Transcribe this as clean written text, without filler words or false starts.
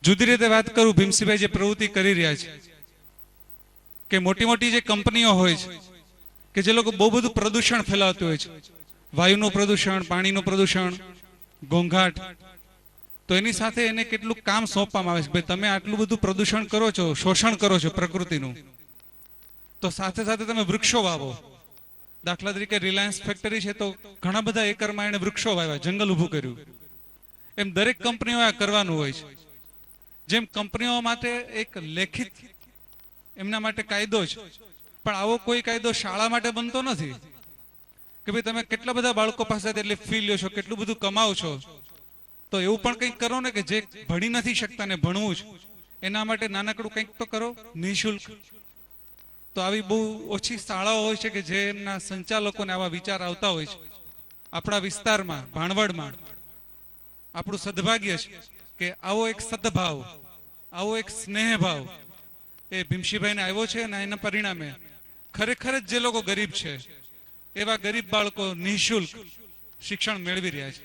જુદી રીતે વાત કરું, ભીમસિંહભાઈ જે પ્રવૃત્તિ કરી રહ્યા છે કે મોટી મોટી જે કંપનીઓ હોય છે કે જે લોકો બહુ બધું પ્રદૂષણ ફેલાવતું હોય છે, વાયુનું પ્રદૂષણ, પાણીનું પ્રદૂષણ, ઘોંઘાટ, તો એની સાથે એને કેટલું કામ સોંપવામાં આવે છે, ભાઈ તમે આટલું બધું પ્રદૂષણ કરો છો, શોષણ કરો છો પ્રકૃતિનું, તો સાથે સાથે તમે વૃક્ષો વાવો. દાખલા તરીકે રિલાયન્સ ફેક્ટરી છે તો ઘણા બધા એકરમાં એને વૃક્ષો વાવ્યા, જંગલ ઊભું કર્યું. એમ દરેક કંપનીઓ આ કરવાનું હોય છે. જેમ કંપનીઓ માટે એક લેખિત એમના માટે કાયદો છે, પણ આવો કોઈ કાયદો શાળા માટે બનતો નથી કે ભાઈ તમે કેટલા બધા બાળકો પાસેથી એટલી ફી લ્યો છો, કેટલું બધું કમાવ છો, તો એવું પણ કંઈક કરો ને કે જે ભણી નથી શકતા ને ભણવું છે એના માટે નાનકડું કંઈક તો કરો નિઃશુલ્ક. તો આવી બહુ ઓછી શાળાઓ હોય છે કે જે એમના સંચાલકોને આવા વિચાર આવતા હોય છે. આપણા વિસ્તારમાં ભાણવડમાં આપણું સદભાગ્ય છે કે આવો એક સદભાવ, આવો એક સ્નેહભાવ એ ભીમસિંહભાઈને આવ્યો છે અને એના પરિણામે ખરેખર જ જે લોકો ગરીબ છે એવા ગરીબ બાળકો નિઃશુલ્ક શિક્ષણ મેળવી રહ્યા છે.